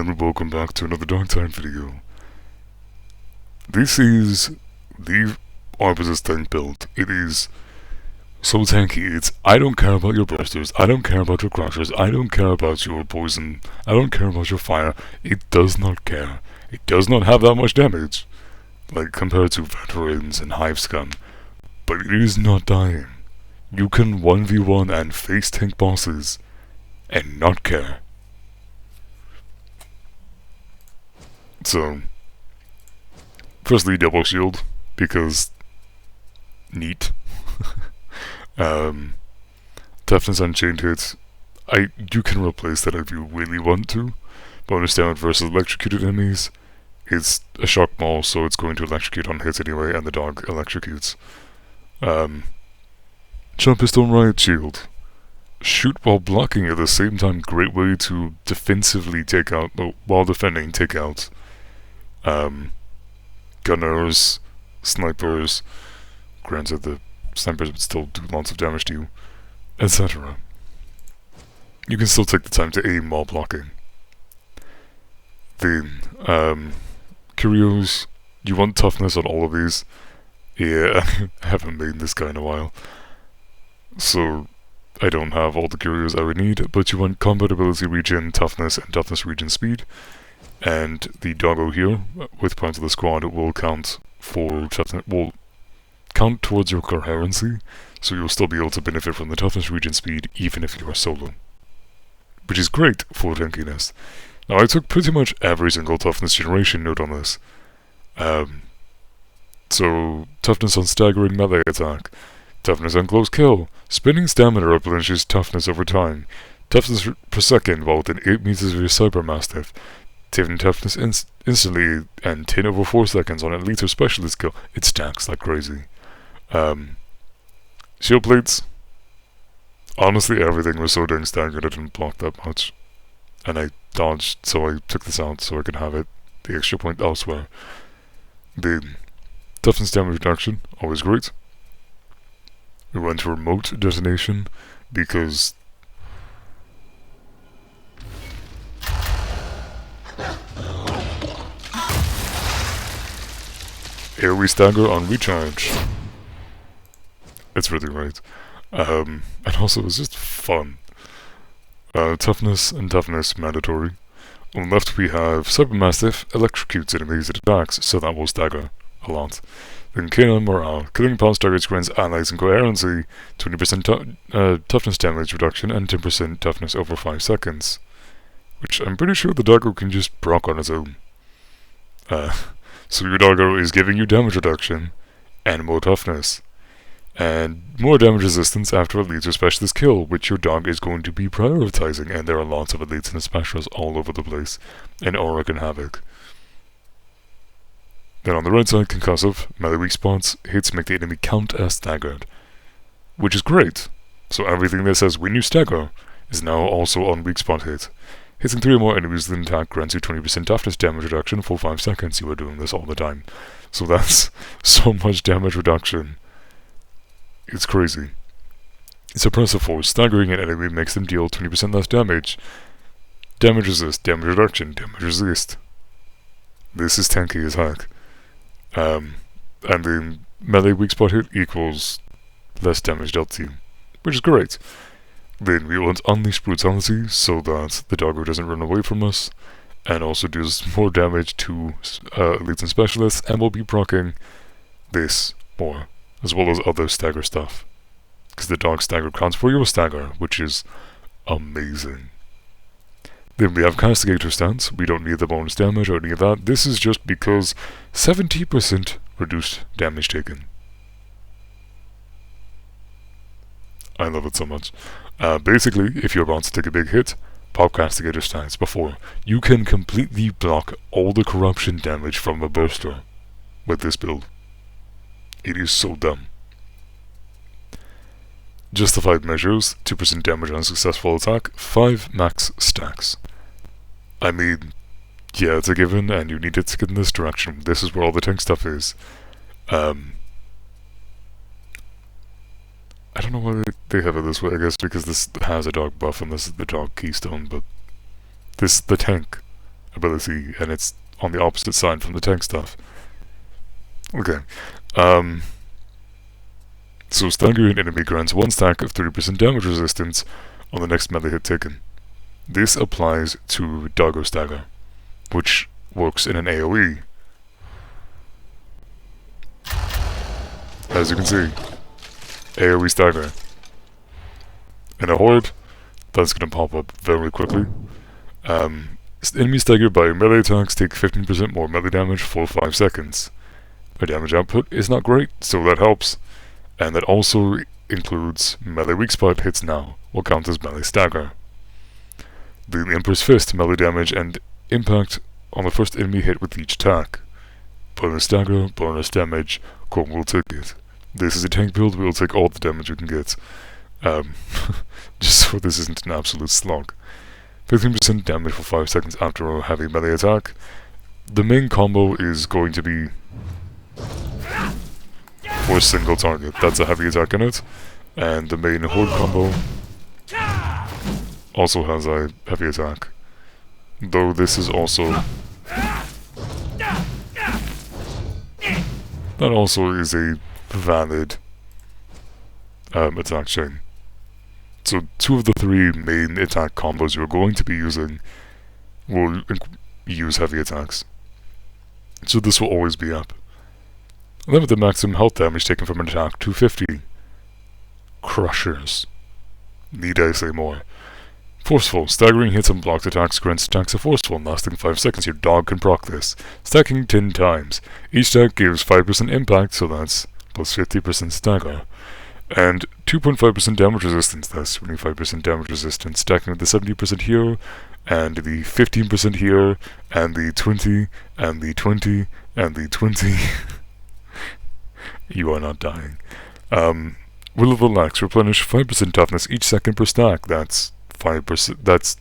And welcome back to another Darktide video. This is the Arbites tank build. It is so tanky. I don't care about your bursters, I don't care about your crushers, I don't care about your poison, I don't care about your fire. It does not care. It does not have that much damage, like compared to veterans and hive scum, but it is not dying. You can 1v1 and face tank bosses and not care. So, firstly, double shield, because neat. Toughness unchained hits. You can replace that if you really want to. Bonus damage versus electrocuted enemies. It's a shock maul, so it's going to electrocute on hits anyway, and the dog electrocutes. Jump pistol riot shield. Shoot while blocking at the same time. Great way to defensively take out, while defending, take out gunners, snipers. Granted, the snipers would still do lots of damage to you, etc. You can still take the time to aim while blocking. Then, curios, you want toughness on all of these. Yeah, I haven't made this guy in a while, so I don't have all the curios I would need, but you want combat ability regen, toughness, and toughness regen speed. And the doggo here, with points of the squad, will count for will count towards your coherency, so you'll still be able to benefit from the toughness regen speed even if you are solo, which is great for tankiness. Now, I took pretty much every single toughness generation note on this. So toughness on staggering melee attack, toughness on close kill, spinning stamina replenishes toughness over time, toughness per second while within 8 meters of your cyber mastiff, taking toughness instantly, and 10 over 4 seconds on elite or specialist kill. It stacks like crazy. Shield plates. Honestly, everything was so dang staggered I didn't block that much. And I dodged, so I took this out so I could have the extra point elsewhere. Then, toughness damage reduction, always great. We went to remote detonation because AoE stagger on recharge. It's really right. And also it's just fun. Toughness and toughness mandatory. On the left we have Cybermastiff electrocutes enemies it attacks, so that will stagger a lot. Then Canine Morale. Killing past targets grants allies and coherency, 20% toughness damage reduction, and 10% toughness over 5 seconds. Which I'm pretty sure the doggo can just proc on its own. So your doggo is giving you damage reduction, and more toughness, and more damage resistance after elites or specialist kill, which your dog is going to be prioritizing, and there are lots of elites and specialists all over the place, and Auric and Havoc. Then on the right side, concussive, melee weak spots, hits make the enemy count as staggered, which is great. So everything that says when you stagger is now also on weak spot hit. Hitting 3 or more enemies with an attack grants you 20% toughness damage reduction for 5 seconds. You are doing this all the time. So that's so much damage reduction. It's crazy. Suppressive force. Staggering an enemy makes them deal 20% less damage. Damage resist, damage reduction, damage resist. This is tanky as heck. And the melee weak spot hit equals less damage dealt to you, which is great. Then we want Unleash Brutality, so that the doggo doesn't run away from us, and also does more damage to elites and specialists, and we'll be proccing this more, as well as other stagger stuff. Because the dog stagger counts for your stagger, which is amazing. Then we have Castigator stance. We don't need the bonus damage or any of that. This is just because 70% reduced damage taken. I love it so much. Basically, if you're about to take a big hit, pop Castigator stance before. You can completely block all the corruption damage from a burster with this build. It is so dumb. Justified measures, 2% damage on a successful attack, 5 max stacks. I mean, yeah, it's a given, and you need it to get in this direction. This is where all the tank stuff is. I don't know why they have it this way, I guess because this has a dog buff and this is the dog keystone, but the tank ability, and it's on the opposite side from the tank stuff. Okay. So staggering enemy grants 1 stack of 30% damage resistance on the next melee hit taken. This applies to Doggo Stagger, which works in an AoE. As you can see, AoE Stagger. In a Horde, that's going to pop up very quickly. Enemies staggered by melee attacks take 15% more melee damage for 5 seconds. My damage output is not great, so that helps. And that also includes melee weak spot hits now, will count as melee stagger. The Emperor's Fist, melee damage and impact on the first enemy hit with each attack. Bonus stagger, bonus damage, Corp will take it. This is a tank build, we'll take all the damage we can get. Just so this isn't an absolute slog. 15% damage for 5 seconds after a heavy melee attack. The main combo is going to be for a single target. That's a heavy attack in it. And the main Horde combo also has a heavy attack. Though this is also... that also is a valid attack chain. So 2 of the 3 main attack combos you're going to be using will use heavy attacks. So this will always be up. Limit the maximum health damage taken from an attack to 50. Crushers. Need I say more? Forceful. Staggering hits and blocked attacks grants attacks of Forceful, lasting 5 seconds. Your dog can proc this. Stacking 10 times. Each stack gives 5% impact, so that's plus 50% stagger. And 2.5% damage resistance, that's 25% damage resistance. Stacking with the 70% here, and the 15% here, and the 20, and the 20, and the 20. You are not dying. Will of the LEX, replenish 5% toughness each second per stack. That's 5%, that's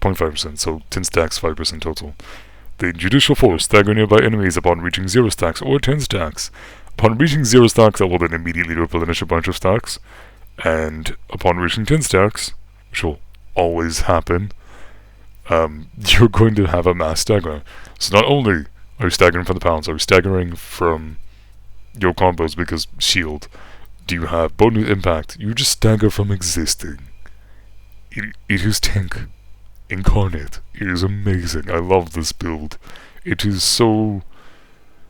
0.5%, so 10 stacks, 5% total. The Judicial Force, stagger nearby enemies upon reaching 0 stacks or 10 stacks. Upon reaching 0 stacks, that will then immediately replenish a bunch of stacks. And upon reaching 10 stacks, which will always happen, you're going to have a mass stagger. So not only are you staggering from the pounds, are you staggering from your combos because shield, do you have bonus impact, you just stagger from existing. It is tank incarnate. It is amazing. I love this build. It is so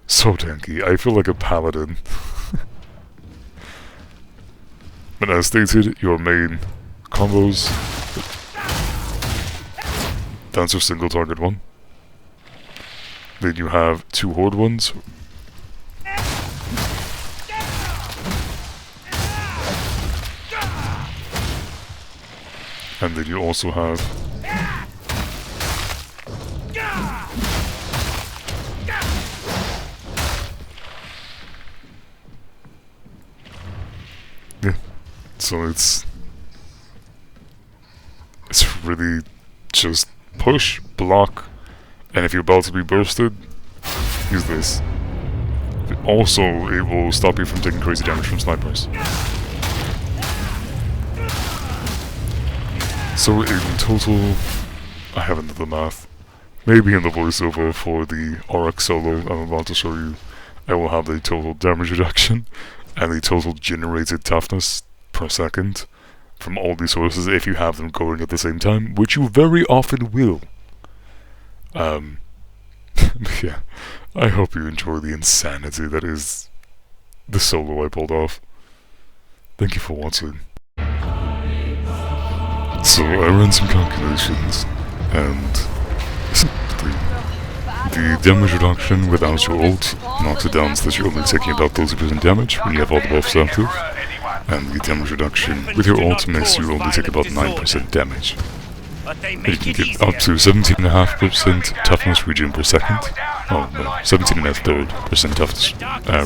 tanky. I feel like a paladin. But as stated, your main combos, that's your single target one. Then you have 2 Horde ones. And then you also have so it's really just push, block, and if you're about to be bursted, use this. Also, it will stop you from taking crazy damage from snipers. So in total, I haven't done the math. Maybe in the voiceover for the RX solo I'm about to show you, I will have the total damage reduction and the total generated toughness per second from all these sources if you have them going at the same time, which you very often will. Yeah, I hope you enjoy the insanity that is the solo I pulled off. Thank you for watching. So I ran some calculations, and the damage reduction without your ult knocks it down so that you're only taking about 30% damage when you have all the buffs active, and the damage reduction with your ult makes you only take about 9% damage. And you can get up to 17.5% toughness regen per second. Oh no, 17.5% toughness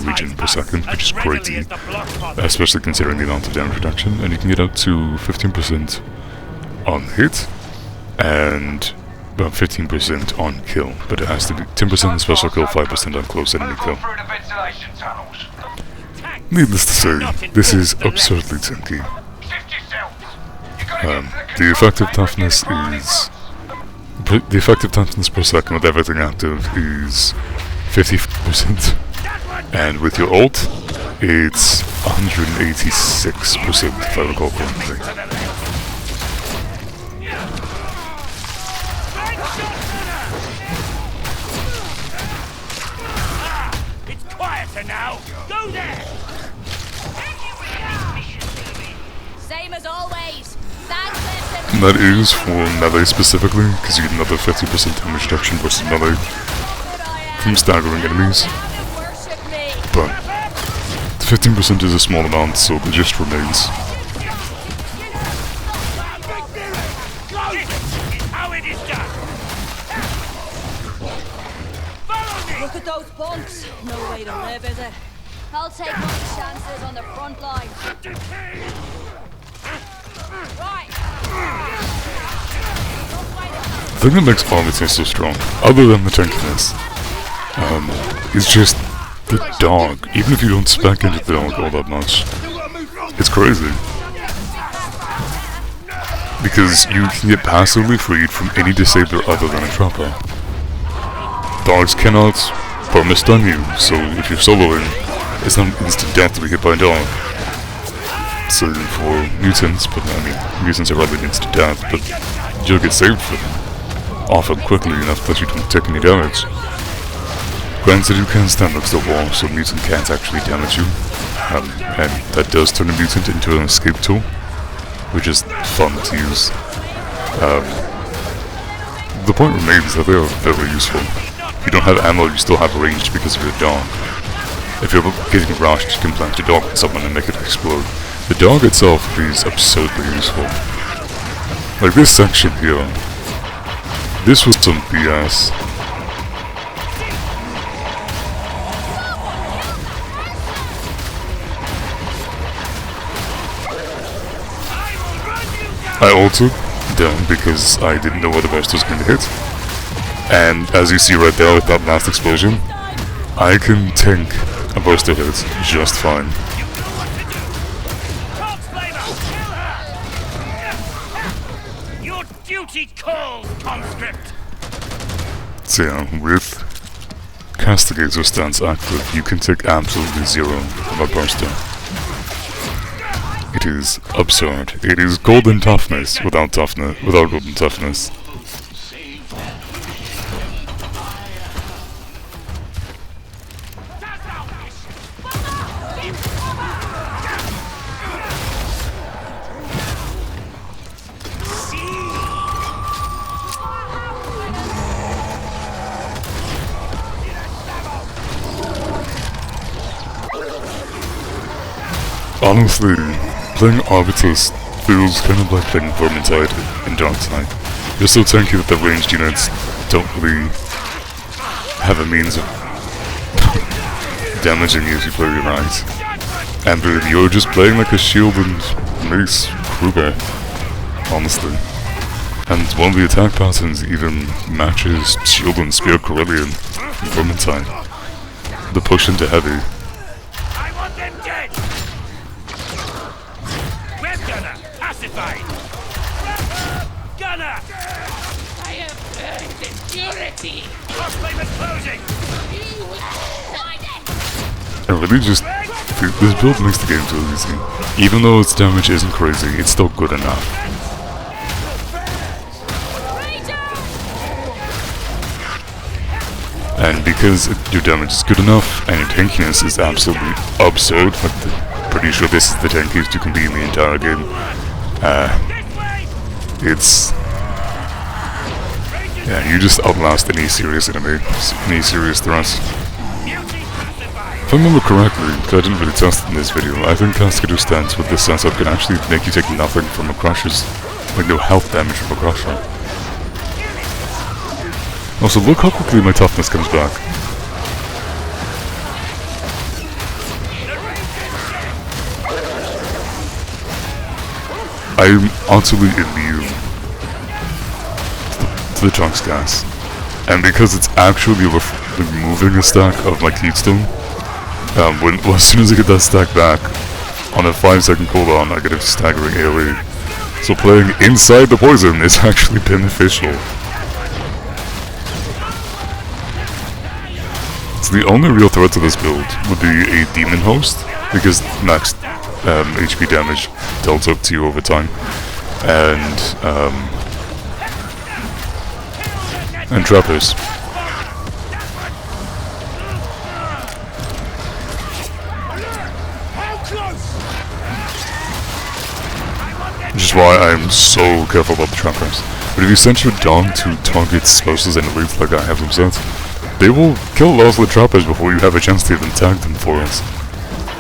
regen per second, which is crazy, especially considering the amount of damage reduction. And you can get up to 15% on hit, and about 15% on kill, but it has to be 10% on special kill, 5% on close enemy kill. Needless to say, this is absurdly tanky. The effective toughness is the effective toughness per second with everything active is 50%, and with your ult, it's 186%, if I recall correctly. It's quieter now. Go there. Same as always. And that is for melee specifically, because you get another 50% damage reduction versus melee from staggering enemies. But 15% is a small amount, so it just remains. Look at those bunks. No way to live, is it? I'll take my chances on the front line. Right. The thing that makes Arbites so strong, other than the tankiness, is just the dog. Even if you don't spec into the dog all that much, it's crazy. Because you can get passively freed from any disabler other than a trapper. Dogs cannot perma-stun you, so if you're soloing, it's not instant death to be hit by a dog. So for mutants, but I mean, mutants are rather instant death, but you'll get saved from them often quickly enough that you don't take any damage. Granted, you can stand next to the wall, so a mutant can't actually damage you, and that does turn a mutant into an escape tool, which is fun to use. The point remains that they are very useful. If you don't have ammo, you still have range because of your dog. If you're getting rushed, you can plant your dog on someone and make it explode. The dog itself is absurdly useful. Like this section here, this was some BS. I ulted down because I didn't know where the burst was going to hit. And as you see right there with that last explosion, I can tank a burst hit just fine. Your duty calls, conscript. So yeah, with Castigator stance active, you can take absolutely zero from a burster. It is absurd. It is golden toughness without golden toughness. Honestly, playing Arbites feels kind of like playing Vermintide in Darktide. You're so tanky that the ranged units don't really have a means of damaging you if you play your right. And really, you're just playing like a shield and mace Kruger, honestly. And one of the attack patterns even matches shield and spear Corellian from Vermintide. The push into heavy. Gunner! I have earned security! Crossflame is closing! And really just, this build makes the game too easy. Even though its damage isn't crazy, it's still good enough. And because your damage is good enough, and your tankiness is absolutely absurd, like pretty sure this is the tankiest you can be in the entire game. Yeah, you just outlast any serious enemy, any serious threat. If I remember correctly, because I didn't really test it in this video, I think Castigator stance with this setup can actually make you take nothing from a crusher's, like no health damage from a crusher. Also, look how quickly my toughness comes back. I'm utterly immune to the chunks gas, and because it's actually removing a stack of my keystone, as soon as I get that stack back, on a 5-second cooldown I get a staggering AoE. So playing inside the poison is actually beneficial. So the only real threat to this build would be a demon host, because max HP damage dealt up to you over time, and trappers. Which is why I'm so careful about the trappers. But if you send your dog to target specials and elites like I have them set, they will kill a lot of the trappers before you have a chance to even tag them for it.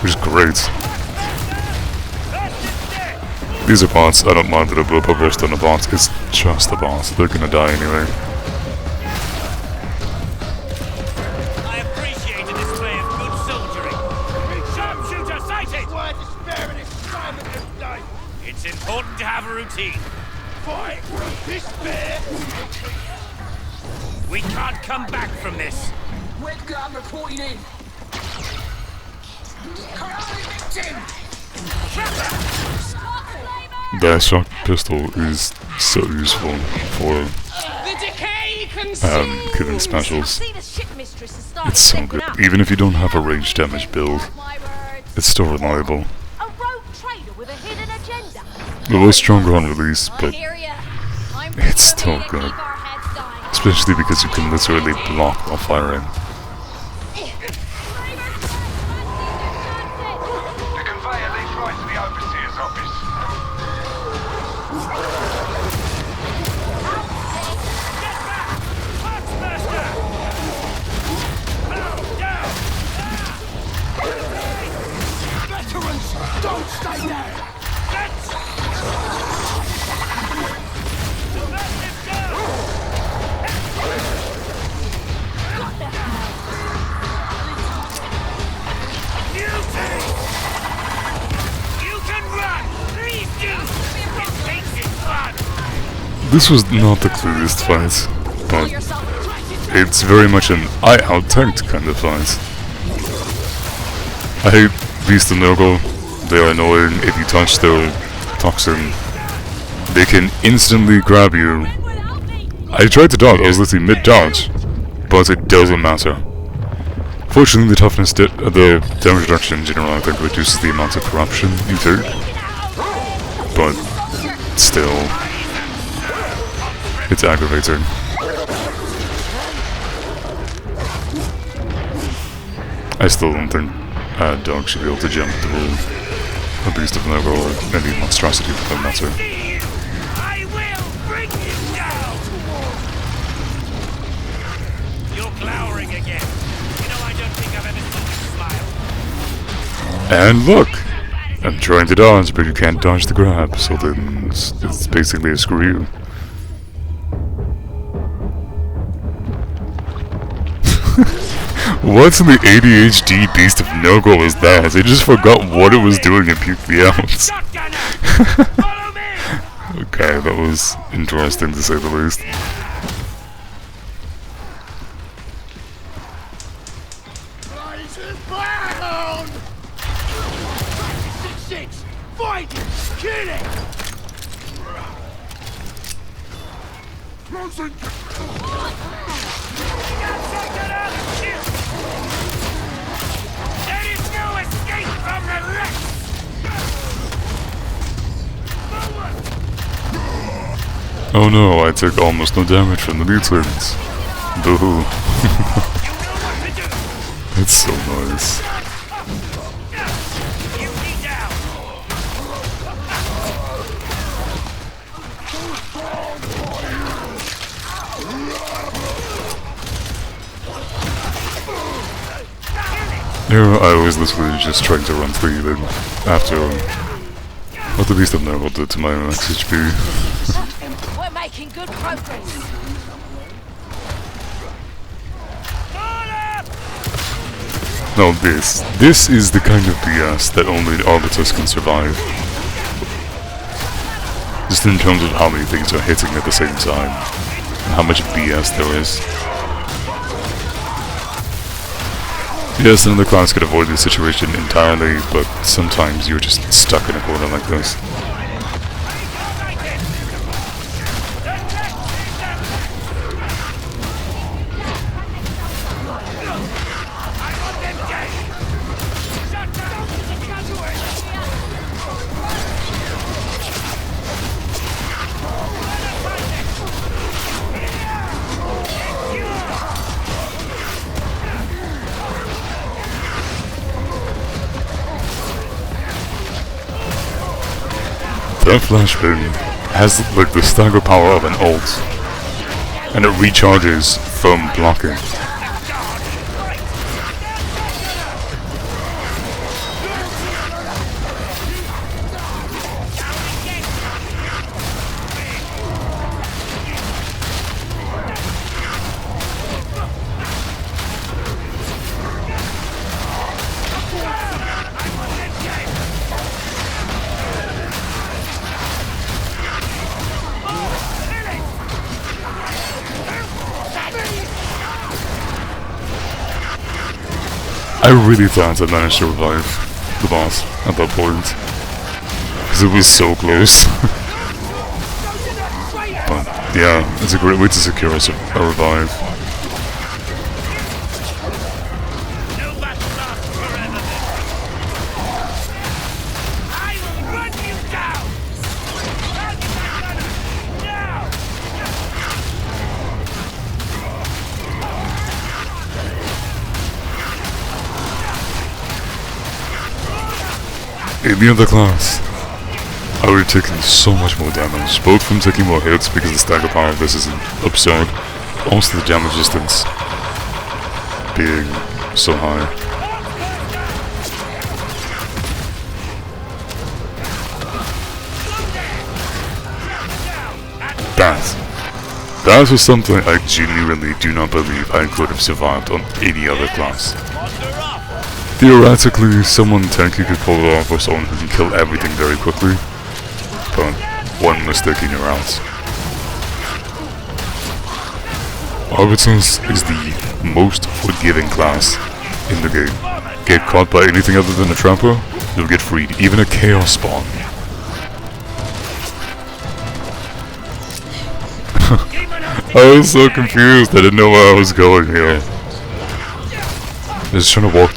Which is great. These are bots, I don't mind that a blue burst on a bot, it's just a bot, they're gonna die anyway. I appreciate a display of good soldiering. Sharpshooter sighted! Why despair in this time of day? It's important to have a routine. Fight! Despair! We can't come back from this. Red guard reporting in. The shock pistol is so useful for killing specials. It's so good. Even if you don't have a range damage build, it's still reliable. A little stronger on release, but it's still good. Especially because you can literally block while firing. The conveyor leads right to the overseer's office. Veterans, don't stay there. This was not the clearest fight, but it's very much an I out-tanked kind of fight. I hate Beast and Nurgle. They are annoying. If you touch their Toxin, they can instantly grab you. I tried to dodge, I was literally mid-dodge, but it doesn't matter. Fortunately, the toughness, the damage reduction in general, I think reduces the amount of corruption you take, but still, it's aggravating. I still don't think a dog should be able to jump through a Beast of Nurgle or any monstrosity for that matter. I will bring you down! You're glowering again. You know, I don't think I've ever seen you smile. And look! I'm trying to dodge, but you can't dodge the grab, so then it's basically a screw you. What's in the ADHD Beast of Nurgle is that? It just forgot what it was doing and puked me out. Okay, that was interesting to say the least. Fight! Kill it! There is no escape from the LEX! Oh no, I took almost no damage from the mutants. Boo-hoo. It's so nice. Yeah, I was literally just trying to run through them after what the Beast of Nurgle did to my max HP. We're making good progress. No, this is the kind of BS that only Arbites can survive. Just in terms of how many things are hitting at the same time, and how much BS there is. Yes, another class could avoid this situation entirely, but sometimes you're just stuck in a corner like this. That flashbang has like the stagger power of an ult, and it recharges from blocking. I really thought I managed to revive the boss at that point, because it was so close. But yeah, it's a great way to secure a revive. No battle lasts forever. I will run you down. Now. In the other class, I would have taken so much more damage, both from taking more hits because the stagger power of this is absurd, also the damage distance being so high. That was something I genuinely do not believe I could have survived on any other class. Theoretically, someone tanky could pull it off, or someone who can kill everything very quickly, but one mistake and you're out. Arbites is the most forgiving class in the game. Get caught by anything other than a trapper, you'll get freed, even a chaos spawn. I was so confused, I didn't know where I was going here. I was trying to walk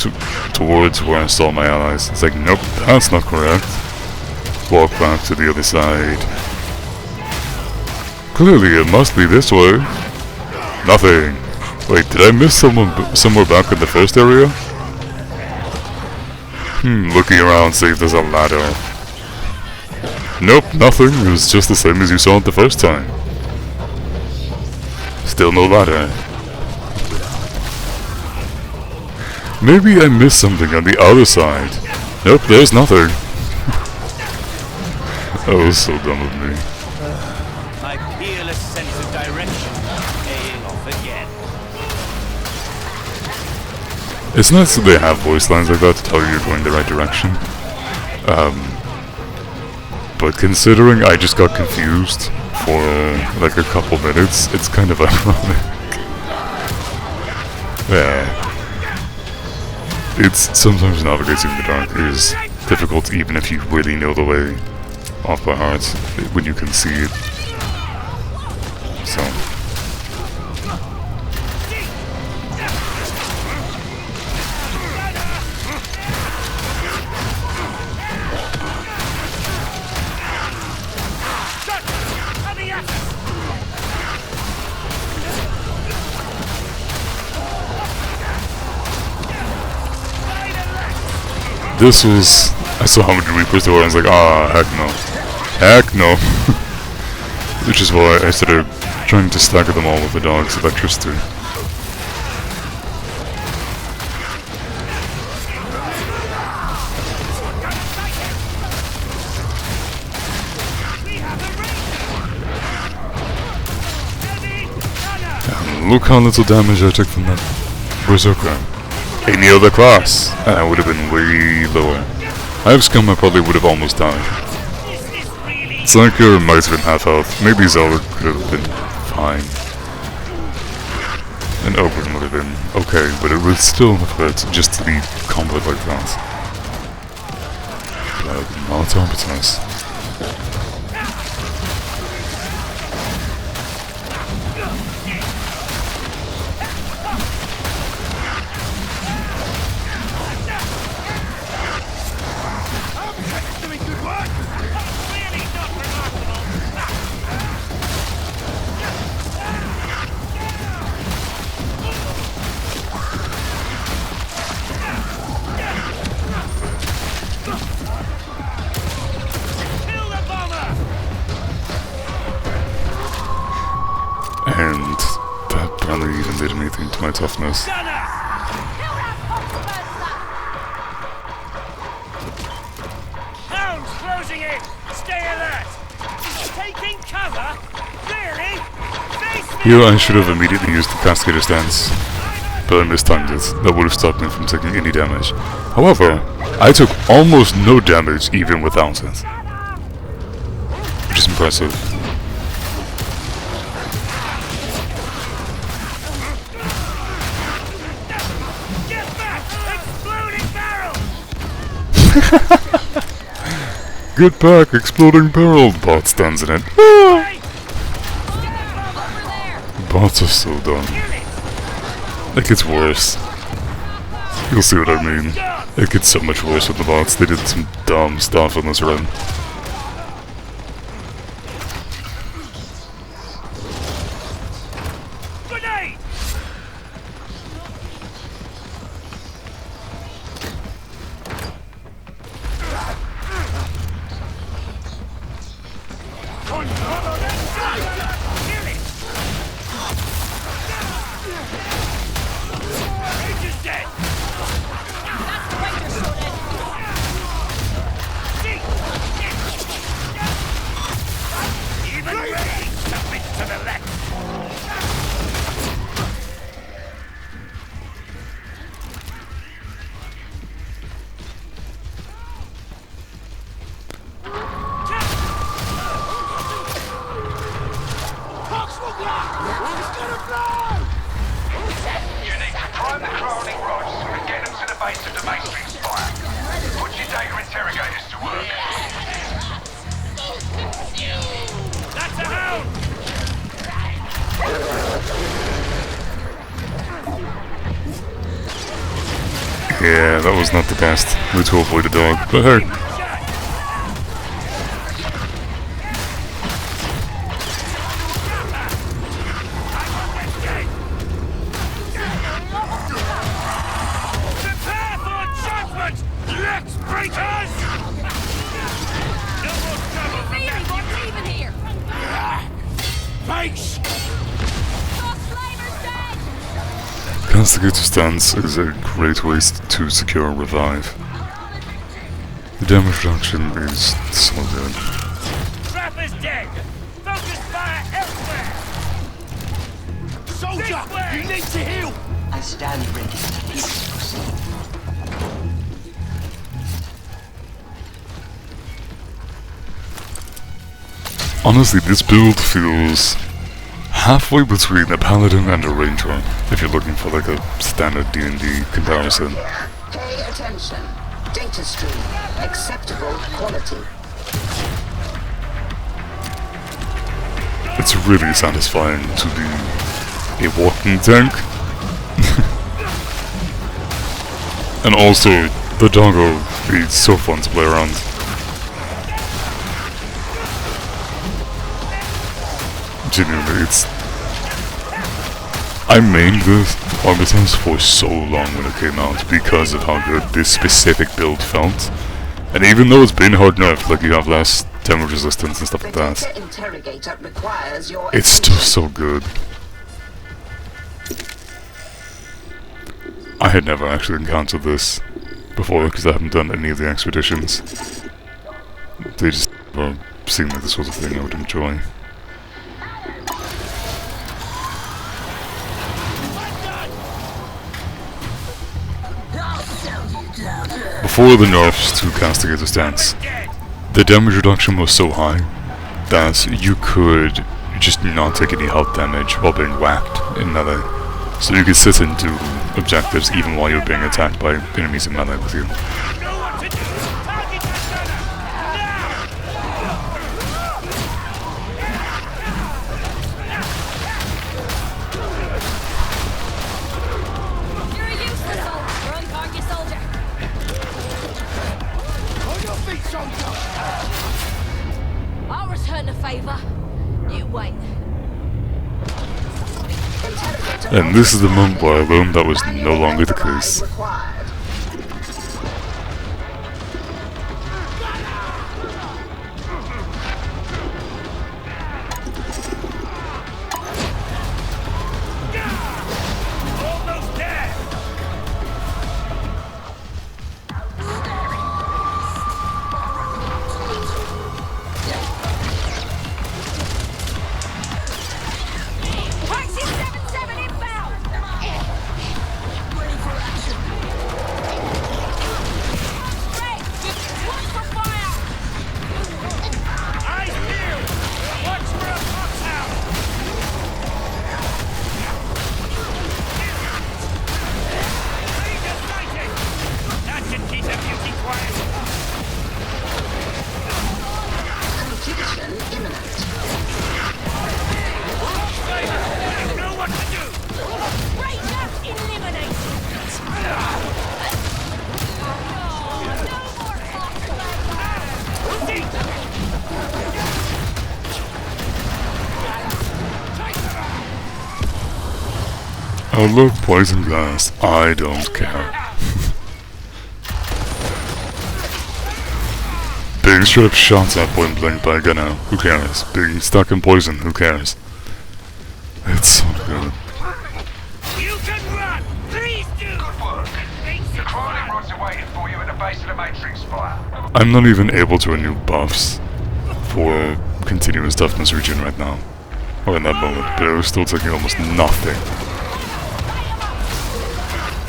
towards where I saw my allies. It's like, nope, that's not correct. Walk back to the other side. Clearly it must be this way. Nothing. Wait, did I miss someone somewhere back in the first area? Looking around, see if there's a ladder. Nope, nothing. It was just the same as you saw it the first time. Still no ladder. Maybe I missed something on the other side. Nope, there's nothing. That was so dumb of me. My peerless sense of direction paying off again. It's nice that they have voice lines like that to tell you you're going the right direction. But considering I just got confused for like a couple minutes, it's kind of ironic. Yeah. It's sometimes navigating the dark is difficult even if you really know the way off by heart when you can see it. So. This was... I saw how many Reapers there were and I was like, ah, heck no. Heck no. Which is why I started trying to stagger them all with the dog's electricity. And look how little damage I took from that Berserker. Any other class, and I would have been way lower. Hive Scum I probably would have almost died. Psyker might have been half health, maybe Zelda could have been fine. And Oberyn would have been okay, but it would still have hurt just to be comboed like that. But not Arbites. anything to my toughness. Gunner! Hounds closing in! Stay alert! Taking cover? Really? Face me! Here I should have immediately used the castigator stance, but I mistimed it. That would have stopped me from taking any damage. However, I took almost no damage even without it, which is impressive. Get back! Exploding barrel! Get back, exploding barrel! Bot stands in it. Ah! Hey! Over there. Bots are so dumb. It gets worse. You'll see what I mean. It gets so much worse with the bots. They did some dumb stuff on this run. Grenade! Kill it! Ranger's dead! That's the ranger sorted. Even range submits to the left! You need to prime the crawling rods and get them to the base of the matrix fire. Put your data interrogators to work. That's a hound! Yeah, that was not the best way to avoid a dog, but hey. Prepare for judgment! Lex breakers! No more trouble from Really, that what's even here? base! Cross flamer's dead. Castigator stance is a great way to secure a revive. The damage reduction is so good. Trapper's dead! Focus fire elsewhere! Soldier, you need to heal. I stand ready. Please proceed. Honestly, this build feels halfway between a paladin and a ranger, if you're looking for like a standard D&D comparison. Pay attention. Data stream. Acceptable quality. It's really satisfying to be a walking tank. And also, the doggo is so fun to play around. Genuinely, I mained this Arbites for so long when it came out because of how good this specific build felt. And even though it's been hard nerfed, like you have less damage resistance and stuff like that, Data interrogator requires your it's still so good. I had never actually encountered this before because I haven't done any of the expeditions. They just never seemed like the sort of thing I would enjoy. Before the nerfs to Castigator stance, the damage reduction was so high that you could just not take any health damage while being whacked in melee. So you could sit and do objectives even while you're being attacked by enemies in melee with you. Know what to do! Target that You're a useless soldier. Run, tankiest soldier. On your feet, soldier. I'll return the favor. You wait. And this is the moment where I learned that was no longer the case. Required. Oh look, poison gas. I don't care. Being straight up shot at point blank by a gunner, who cares? Being stuck in poison, who cares? It's so good. You can run! Please do! Good work. The crawling rods are waiting for you at the base of the Matrix Spire. I'm not even able to renew buffs for continuous toughness regen right now. Or in that moment, but I was still taking almost nothing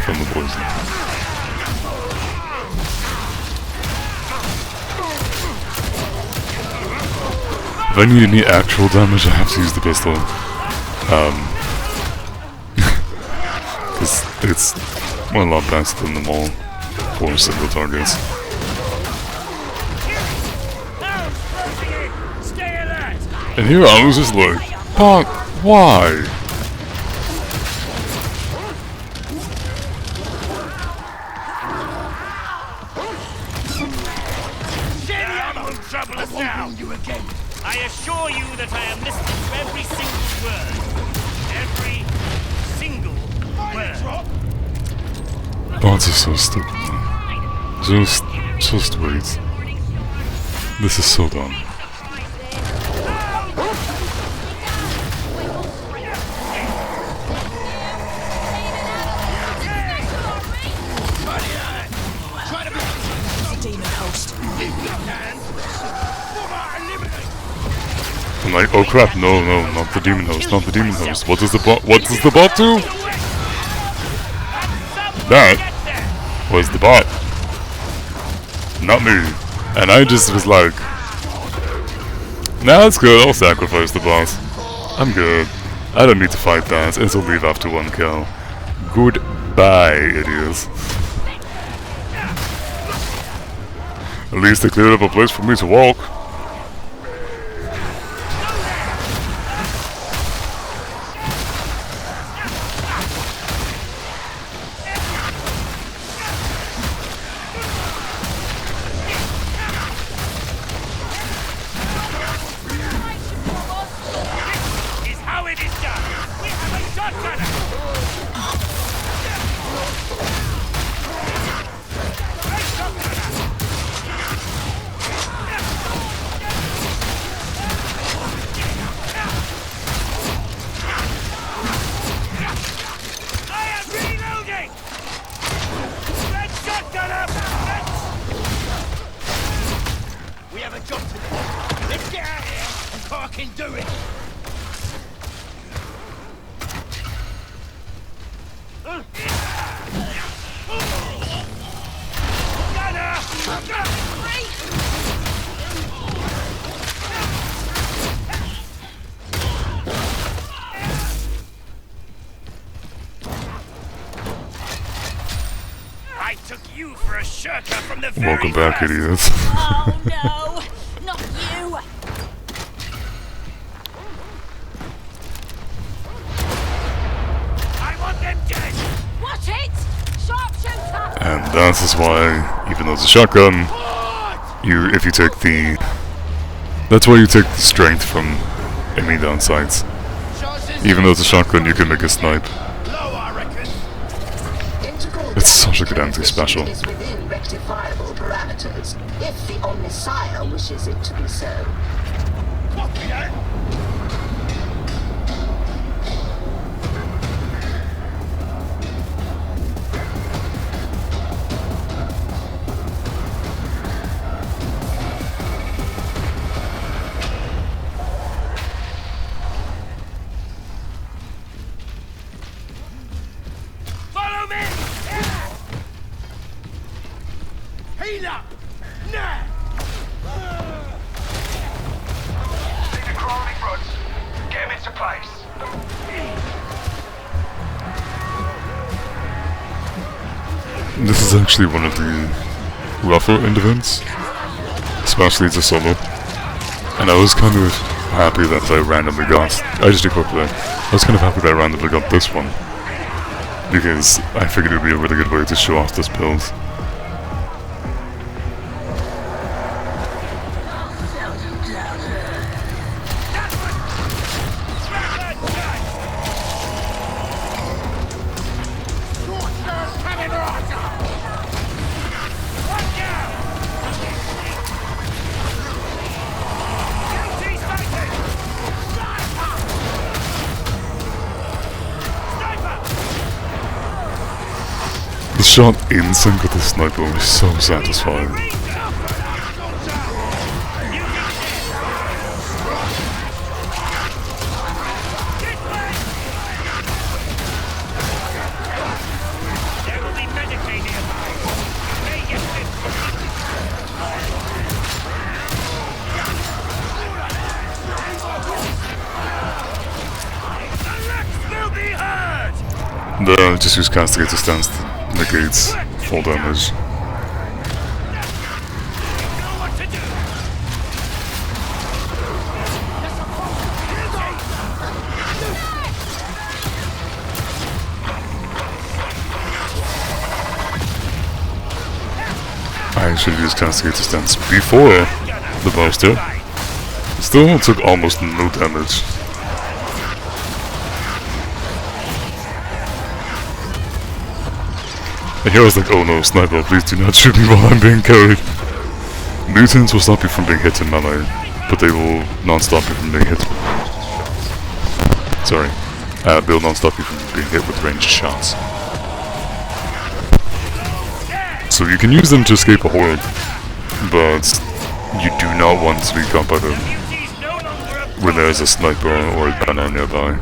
from the poison. If I need any actual damage, I have to use the pistol. Because it's a lot better than them all for single targets. Stay alert! And here I was just like, but why? I'm in trouble us now! You again. I assure you that I am listening to every single word. Every single word. Bots are so stupid, man. Just wait. This is so dumb. I'm like, oh crap, no, not the demon host, not the demon host. What does the bot do? That was the bot, not me. And I just was like, nah, it's good, I'll sacrifice the boss. I'm good. I don't need to fight that, it'll leave after one kill. Goodbye, idiots. At least they cleared up a place for me to walk. Is how it is done. We have a shotgunner. I am reloading. Red shotgunner. We have a job to do. Let's get out of here and fucking do it. I took you for a shirker from the very Welcome back, first. idiots. Oh no, not you! I want them dead. Watch it! Sharpshooter! And that is why, even though it's a shotgun, if you take the... That's why you take the strength from enemy downsides. Even though it's a shotgun, you can make a snipe. Low, I reckon. It's such a good anti-special. Is within rectifiable parameters, if the Omnisire wishes it to be so. Copy that. Follow me. Heal up. Now. See the crawling rods? Get them into place. This is actually one of the rougher end events, especially as a solo. And I was kind of happy that I randomly got... I just did quick play. I was kind of happy that I randomly got this one, because I figured it would be a really good way to show off this build. The shot in sync with the sniper is so satisfying. Just use Castigator stance to negate full damage. I should use Castigator stance before the buster. Still took almost no damage. And here I was like, oh no, sniper, please do not shoot me while I'm being carried. Mutants will stop you from being hit in melee, but they will not stop you from being hit. Sorry. They'll not stop you from being hit with ranged shots. So you can use them to escape a horde, but you do not want to be caught by them when there's a sniper or a banner nearby.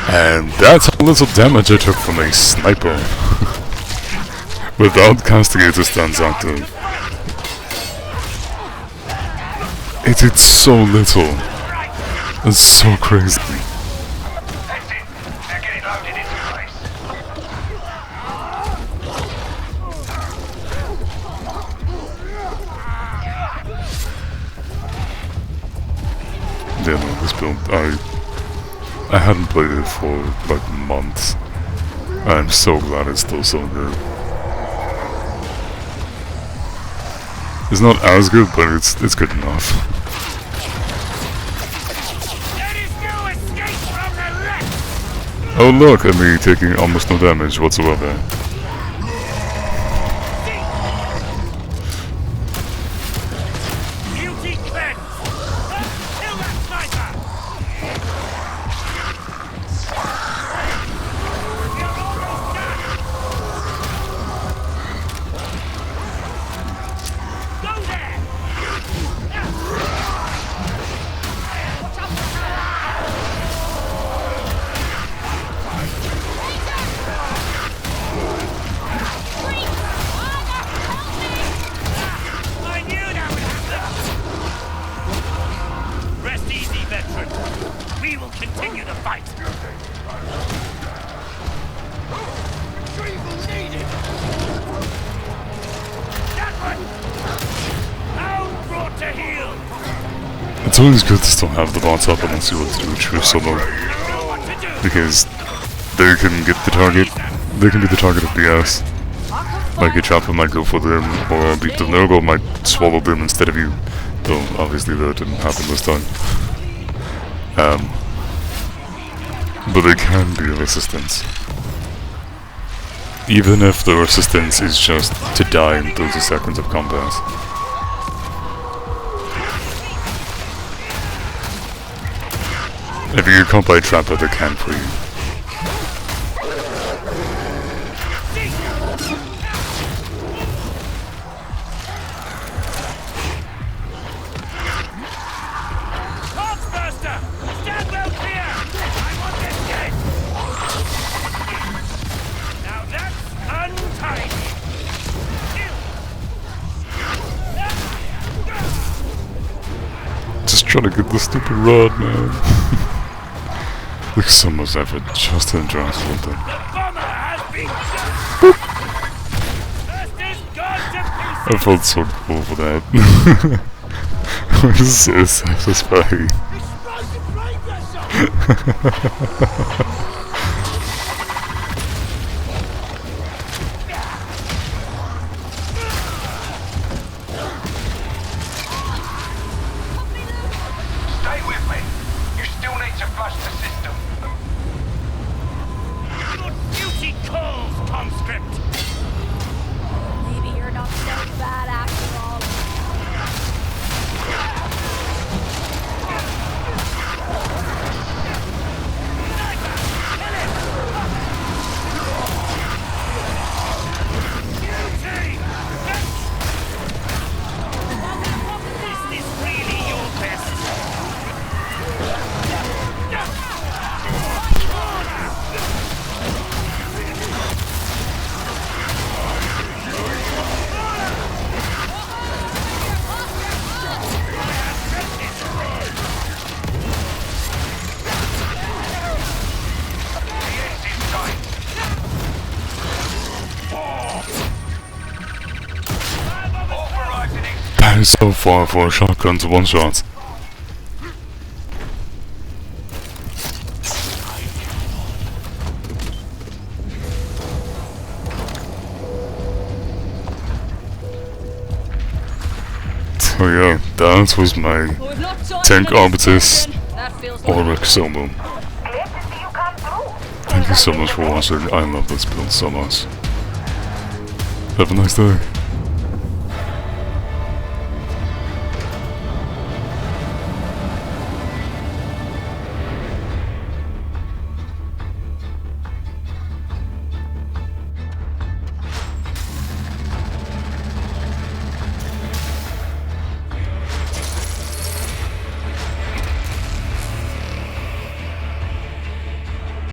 And that's how little damage I took from a sniper without Castigator stance active. It did so little. It's so crazy. That's it. Now get it loaded into place. Yeah, no, this build, I hadn't played it for like months. I'm so glad it's still so good. It's not as good, but it's good enough. There is no escape from the LEX! Oh look at me taking almost no damage whatsoever. Beauty cleanse! Kill that sniper! You're almost done! Go there! I knew that would happen! Rest easy, veteran. We will continue the fight. Retrieval needed! That one! Hound brought to heel! It's always good to still have the bots up unless you want to do a true solo, Know what to do! because they can get the target. They can be the target of BS. Like a chopper might go for them, or beat the Nurgle might swallow them instead of you. Though obviously that didn't happen this time. But they can be a resistance. Even if the resistance is just to die in 30 seconds of combat. If you get caught by a trapper, they can free you. Buster! Stand well clear! I want this dead! Now that's untidy! Just trying to get the stupid rod, man. Like so much effort just to enjoy this whole thing. The bomber has been First is gone to I pieces! felt so cool for that. It was so satisfying. Explosive flame vessel! is so far for a shotgun to one shot. So yeah, that was my We've not done tank any Arbites smoking. That feels Ulrich Silmum. Thank you so much for watching. I love this build so much. Have a nice day.